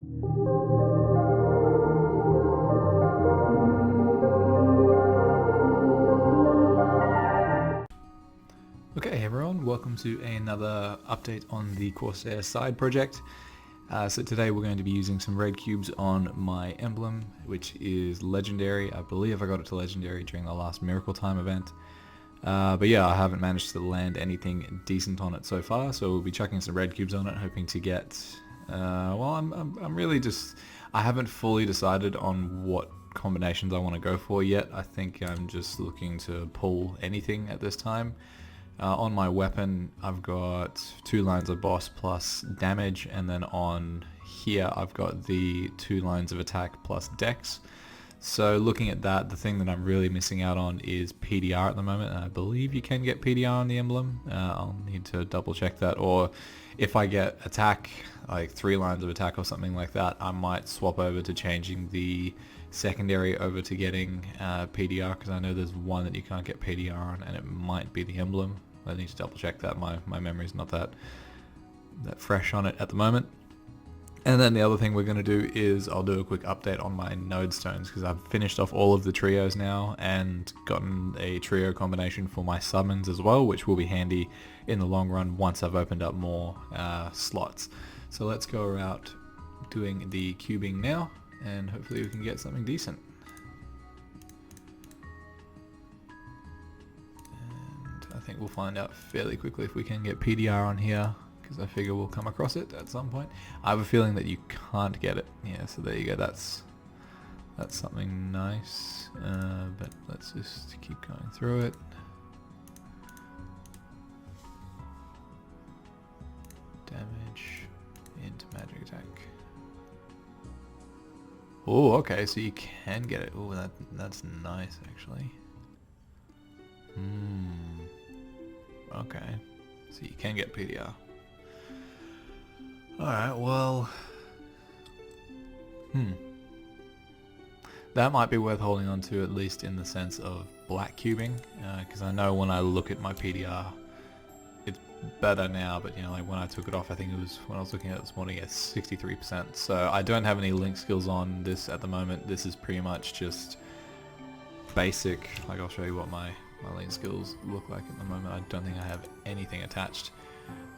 Okay everyone, welcome to another update on the Corsair side project. So today we're going to be using some red cubes on my emblem, which is legendary. I believe I got it to legendary during the last Miracle Time event. But yeah, I haven't managed to land anything decent on it so far, so we'll be chucking some red cubes on it, hoping to get... I'm really just... I haven't fully decided on what combinations I want to go for yet. I think I'm just looking to pull anything at this time. On my weapon, I've got 2 lines of boss plus damage, and then on here I've got the 2 lines of attack plus dex. So looking at that, the thing that I'm really missing out on is PDR at the moment. I believe you can get PDR on the emblem. I'll need to double check that, or if I get attack, like 3 lines of attack or something like that, I might swap over to changing the secondary over to getting PDR, because I know there's one that you can't get PDR on, and it might be the emblem. I need to double check that. My memory's not that fresh on it at the moment. And then the other thing we're going to do is I'll do a quick update on my node stones, because I've finished off all of the trios now and gotten a trio combination for my summons as well, which will be handy in the long run once I've opened up more slots. So let's go about doing the cubing now, and hopefully we can get something decent. And I think we'll find out fairly quickly if we can get PDR on here, because I figure we'll come across it at some point. I have a feeling that you can't get it. Yeah, so there you go. That's something nice. But let's just keep going through it. Damage into magic attack. Oh, okay, so you can get it. Oh, that's nice, actually. Okay, so you can get PDR. Alright, well... That might be worth holding on to, at least in the sense of black cubing, because I know when I look at my PDR, it's better now, but you know, like when I took it off, I think it was, when I was looking at it this morning, it's 63%. So I don't have any link skills on this at the moment. This is pretty much just basic. Like, I'll show you what my link skills look like at the moment. I don't think I have anything attached.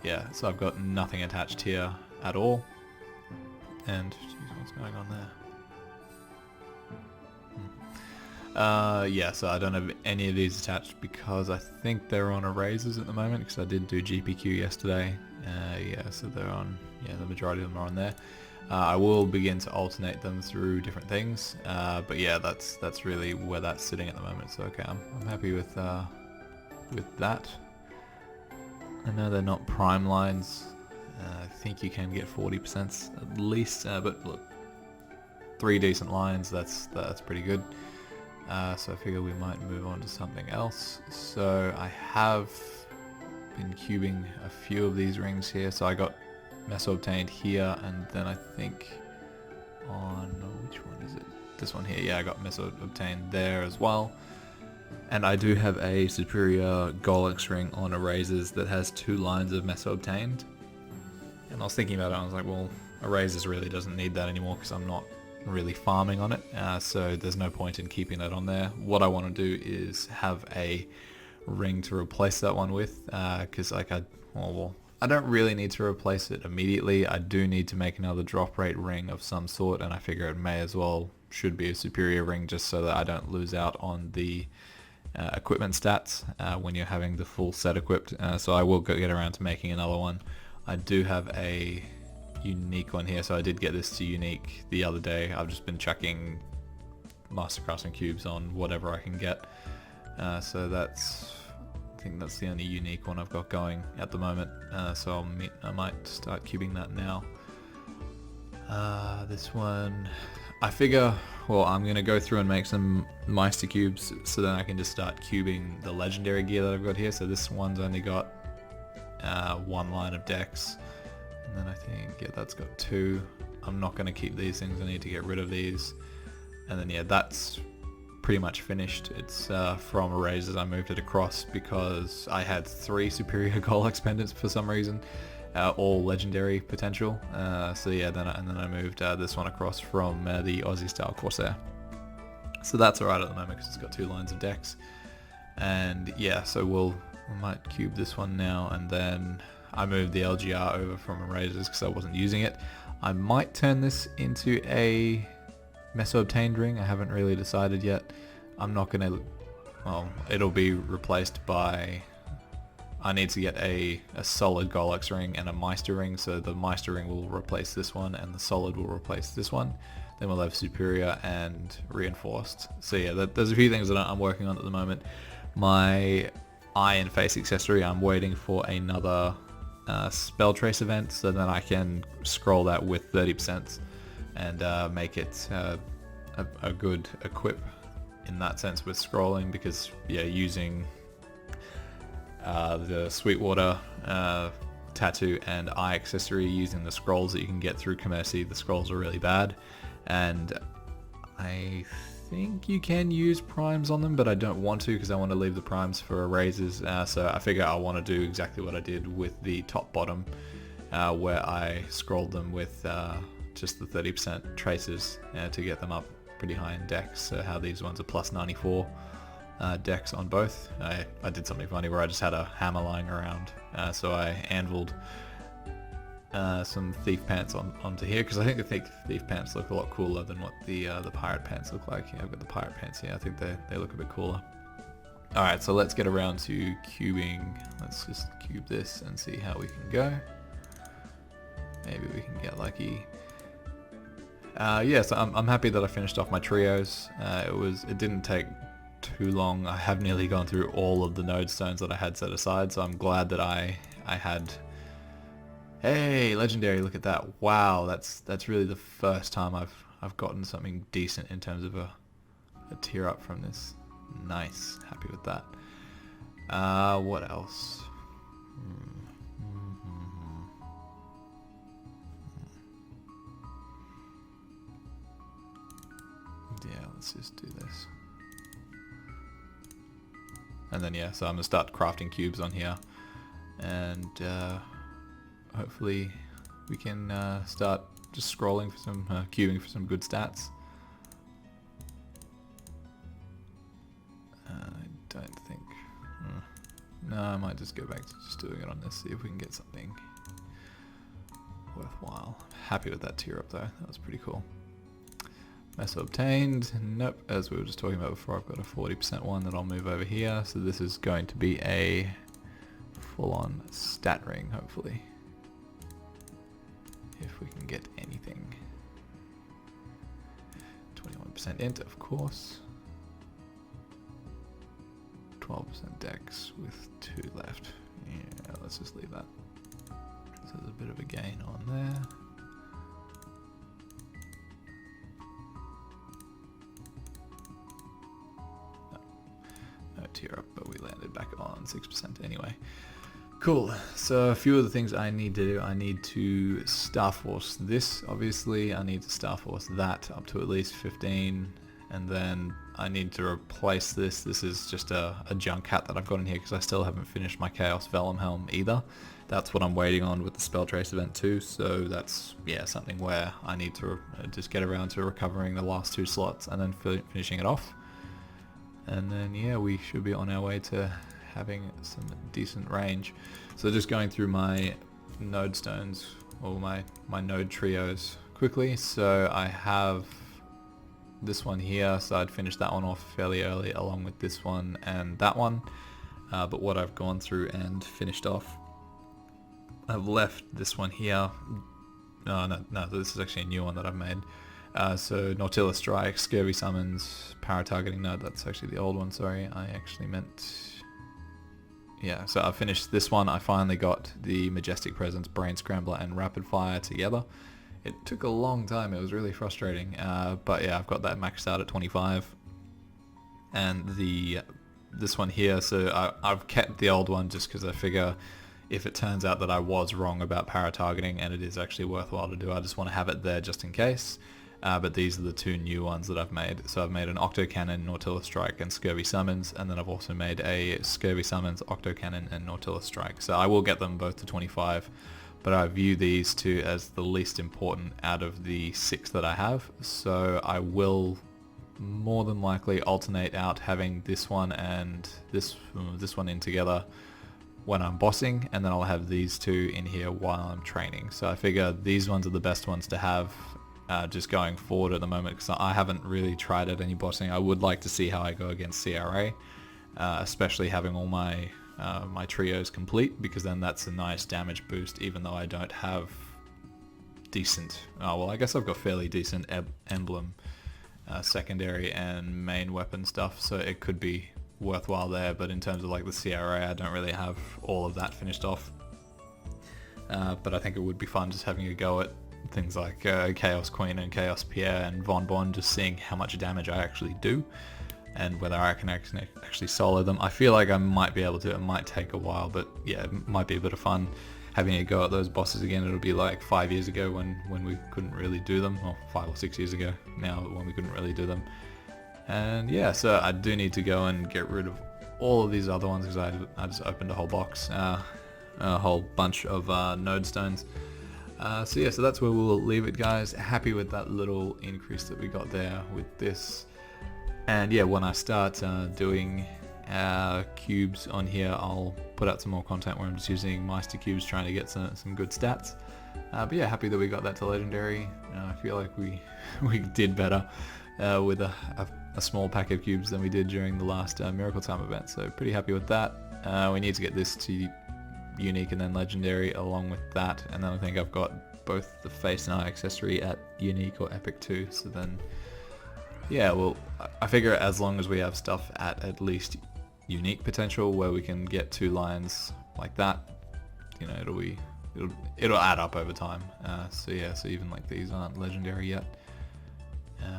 Yeah, so I've got nothing attached here at all. And, geez, what's going on there? Yeah, so I don't have any of these attached because I think they're on erasers at the moment, because I did do GPQ yesterday. Yeah, so they're on, yeah, the majority of them are on there. I will begin to alternate them through different things, but yeah, that's really where that's sitting at the moment. So okay, I'm happy with that. I know they're not prime lines. I think you can get 40% at least, but look, 3 decent lines, that's pretty good. So I figure we might move on to something else. So I have been cubing a few of these rings here. So I got Meso obtained here, and then I think on, which one is it? This one here. Yeah, I got Meso obtained there as well. And I do have a superior gollux ring on erasers that has 2 lines of Meso obtained. And I was thinking about it, I was like, well, erasers really doesn't need that anymore because I'm not really farming on it, so there's no point in keeping that on there. What I want to do is have a ring to replace that one with, because like I don't really need to replace it immediately. I do need to make another drop rate ring of some sort, and I figure it may as well should be a superior ring, just so that I don't lose out on the equipment stats when you're having the full set equipped. So I will get around to making another one. I do have a unique one here, so I did get this to unique the other day. I've just been chucking Master Craftsman cubes on whatever I can get, so I think that's the only unique one I've got going at the moment. So I might start cubing that now. This one, I figure, well, I'm gonna go through and make some Meister cubes, so then I can just start cubing the legendary gear that I've got here. So this one's only got 1 line of dex. And then I think, yeah, that's got 2. I'm not going to keep these things, I need to get rid of these. And then yeah, that's pretty much finished. It's from erasers. I moved it across because I had 3 superior gollux pendants for some reason. all legendary potential. So yeah, then I moved this one across from the Aussie style Corsair. So that's alright at the moment because it's got 2 lines of decks. And yeah, so we might cube this one now, and then I moved the LGR over from Erasers because I wasn't using it. I might turn this into a Meso Obtained ring. I haven't really decided yet. I'm not going to... Well, it'll be replaced by... I need to get a solid Gollux ring and a Meister ring, so the Meister ring will replace this one and the solid will replace this one. Then we'll have Superior and Reinforced. So yeah, there's a few things that I'm working on at the moment. My eye and face accessory, I'm waiting for another spell trace event so that I can scroll that with 30% and make it a good equip in that sense with scrolling, because yeah, using the Sweetwater tattoo and eye accessory, using the scrolls that you can get through Commercy, the scrolls are really bad, and I think you can use primes on them, but I don't want to because I want to leave the primes for erasers. So I figure I want to do exactly what I did with the top bottom, where I scrolled them with just the 30% traces to get them up pretty high in dex. So how these ones are plus 94 dex on both. I did something funny where I just had a hammer lying around, so I anviled some thief pants onto here, because I think the thief pants look a lot cooler than what the pirate pants look like. Yeah, I've got the pirate pants here. I think they look a bit cooler. Alright, so let's get around to cubing. Let's just cube this and see how we can go. Maybe we can get lucky. Yeah, so I'm happy that I finished off my trios. It didn't take too long. I have nearly gone through all of the node stones that I had set aside, so I'm glad that I had... Hey, legendary! Look at that! Wow, that's really the first time I've gotten something decent in terms of a tier up from this. Nice, happy with that. What else? Yeah, let's just do this. And then yeah, so I'm gonna start crafting cubes on here, and hopefully we can start just scrolling for some cubing for some good stats. I don't think. No, I might just go back to just doing it on this, see if we can get something worthwhile. Happy with that tier up though. That was pretty cool. Meso Obtained. Nope, as we were just talking about before, I've got a 40% one that I'll move over here. So this is going to be a full-on stat ring, hopefully. If we can get anything. 21% int, of course. 12% dex with 2 left. Yeah, let's just leave that. So there's a bit of a gain on there. No tier up, but we landed back on 6% anyway. Cool, so a few of the things I need to do. I need to Star Force this, obviously. I need to Star Force that up to at least 15. And then I need to replace this. This is just a junk hat that I've got in here because I still haven't finished my Chaos Vellum Helm either. That's what I'm waiting on with the Spell Trace event too. So that's, yeah, something where I need to just get around to recovering the last 2 slots and then finishing it off. And then, yeah, we should be on our way to having some decent range. So just going through my node stones, or my node trios quickly. So I have this one here, so I'd finished that one off fairly early along with this one and that one. But what I've gone through and finished off, I've left this one here. No, this is actually a new one that I've made. So Nautilus Strike, Scurvy Summons, Para-Targeting Node, that's actually the old one, sorry. I actually meant... Yeah, so I finished this one. I finally got the Majestic Presence, Brain Scrambler, and Rapid Fire together. It took a long time, it was really frustrating, but yeah, I've got that maxed out at 25. And this one here, so I've kept the old one just because I figure if it turns out that I was wrong about para-targeting and it is actually worthwhile to do, I just want to have it there just in case. But these are the 2 new ones that I've made. So I've made an Octo Cannon, Nautilus Strike, and Scurvy Summons, and then I've also made a Scurvy Summons, Octo Cannon, and Nautilus Strike. So I will get them both to 25, but I view these two as the least important out of the 6 that I have, so I will more than likely alternate out having this one and this one in together when I'm bossing, and then I'll have these two in here while I'm training. So I figure these ones are the best ones to have just going forward at the moment, because I haven't really tried at any bossing. I would like to see how I go against CRA, especially having all my my trios complete, because then that's a nice damage boost, even though I don't have decent, well, I guess I've got fairly decent emblem secondary and main weapon stuff, so it could be worthwhile there. But in terms of like the CRA, I don't really have all of that finished off, but I think it would be fun just having a go at things like Chaos Queen and Chaos Pierre and Von Bon, just seeing how much damage I actually do and whether I can actually solo them. I feel like I might be able to. It might take a while, but yeah, it might be a bit of fun having a go at those bosses again. It'll be like 5 years ago when we couldn't really do them, or 5 or 6 years ago now when we couldn't really do them. And yeah, so I do need to go and get rid of all of these other ones, because I just opened a whole box, a whole bunch of node stones. So yeah, so that's where we'll leave it, guys. Happy with that little increase that we got there with this. And yeah, when I start doing cubes on here, I'll put out some more content where I'm just using Meister cubes, trying to get some good stats. But yeah, happy that we got that to legendary. I feel like we did better with a small pack of cubes than we did during the last Miracle Time event, so pretty happy with that. We need to get this to unique and then legendary along with that, and then I think I've got both the face and eye accessory at unique or epic too, so then yeah, well, I figure as long as we have stuff at least unique potential where we can get 2 lines like that, you know, it'll add up over time. So yeah, so even like these aren't legendary yet,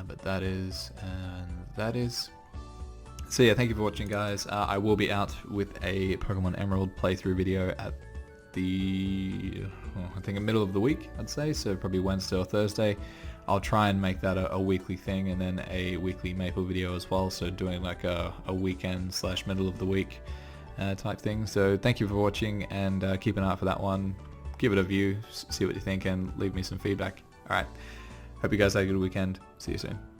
but that is, and that is. So yeah, thank you for watching, guys. I will be out with a Pokemon Emerald playthrough video at the, I think, the middle of the week, I'd say, so probably Wednesday or Thursday. I'll try and make that a weekly thing, and then a weekly Maple video as well, so doing like a weekend / middle of the week type thing. So thank you for watching, and keep an eye out for that one. Give it a view, see what you think, and leave me some feedback. Alright, hope you guys have a good weekend. See you soon.